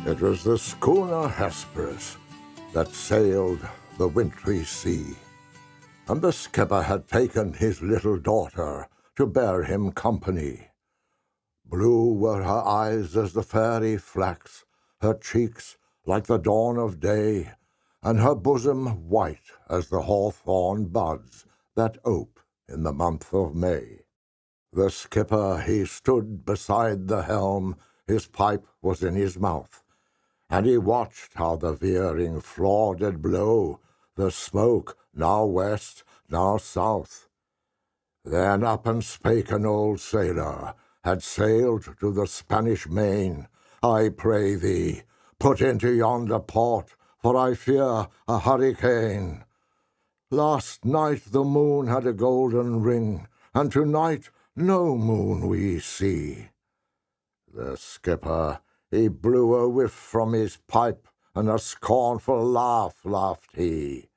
It was the schooner Hesperus that sailed the wintry sea, and the skipper had taken his little daughter to bear him company. Blue were her eyes as the fairy flax, her cheeks like the dawn of day, and her bosom white as the hawthorn buds that ope in the month of May. The skipper, he stood beside the helm, his pipe was in his mouth, and he watched how the veering flaw did blow, the smoke now west, now south. Then up and spake an old sailor, had sailed to the Spanish main. I pray thee, put into yonder port, for I fear a hurricane. Last night the moon had a golden ring, and tonight no moon we see. The skipper, he blew a whiff from his pipe, and a scornful laugh laughed he.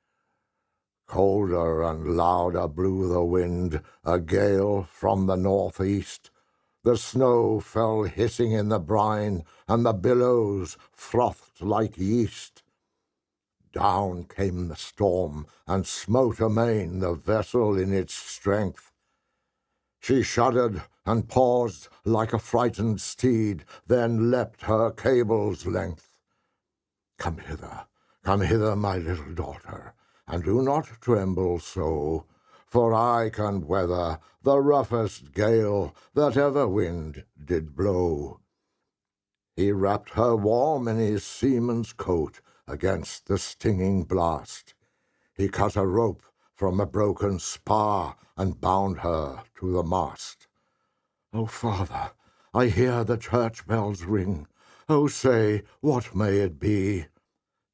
Colder and louder blew the wind, a gale from the northeast. The snow fell hissing in the brine, and the billows frothed like yeast. Down came the storm, and smote amain the vessel in its strength. She shuddered and paused like a frightened steed, then leapt her cable's length. Come hither, my little daughter, and do not tremble so, for I can weather the roughest gale that ever wind did blow. He wrapped her warm in his seaman's coat against the stinging blast. He cut a rope from a broken spar and bound her to the mast. "O Father, I hear the church bells ring. O say, what may it be?"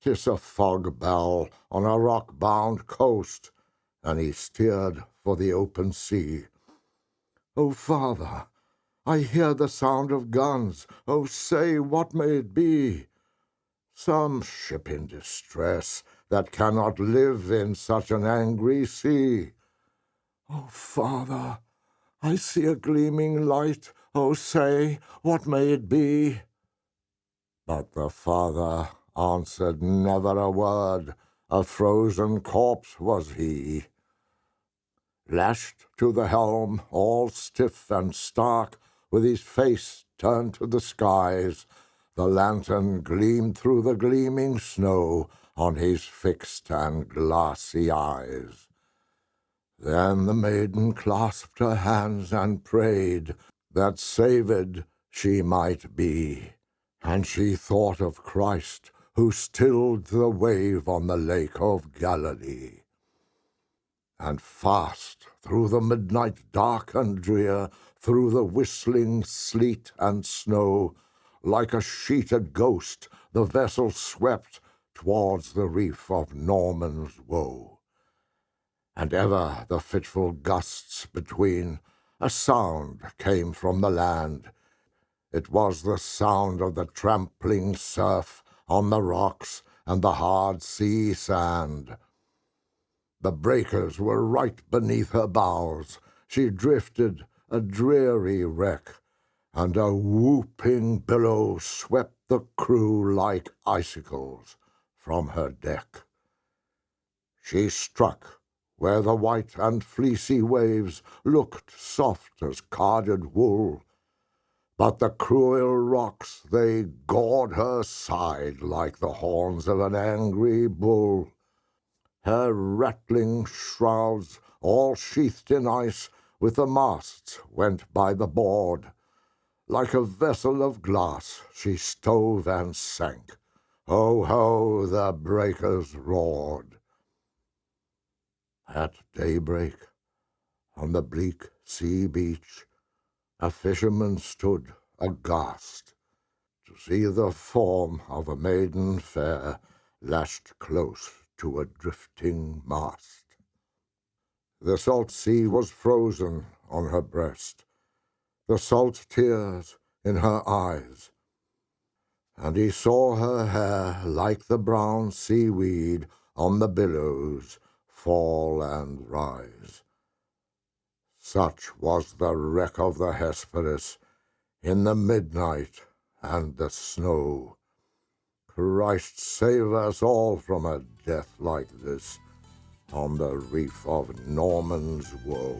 "'Tis a fog bell on a rock-bound coast," and he steered for the open sea. "O Father, I hear the sound of guns. O say, what may it be?" "Some ship in distress that cannot live in such an angry sea." "O Father, I see a gleaming light. O say, what may it be?" But the father answered never a word. A frozen corpse was he. Lashed to the helm, all stiff and stark, with his face turned to the skies, the lantern gleamed through the gleaming snow on his fixed and glassy eyes. Then the maiden clasped her hands and prayed that saved she might be, and she thought of Christ, who stilled the wave on the lake of Galilee. And fast through the midnight dark and drear, through the whistling sleet and snow, like a sheeted ghost, the vessel swept towards the reef of Norman's Woe. And ever the fitful gusts between, a sound came from the land. It was the sound of the trampling surf on the rocks and the hard sea sand. The breakers were right beneath her bows. She drifted, a dreary wreck, and a whooping billow swept the crew like icicles from her deck. She struck where the white and fleecy waves looked soft as carded wool, but the cruel rocks, they gored her side like the horns of an angry bull. Her rattling shrouds, all sheathed in ice, with the masts went by the board. Like a vessel of glass she stove and sank. Ho, ho, the breakers roared. At daybreak, on the bleak sea beach, a fisherman stood aghast to see the form of a maiden fair lashed close to a drifting mast. The salt sea was frozen on her breast, the salt tears in her eyes, and he saw her hair like the brown seaweed on the billows fall and rise. Such was the wreck of the Hesperus in the midnight and the snow. Christ save us all from a death like this on the reef of Norman's Woe.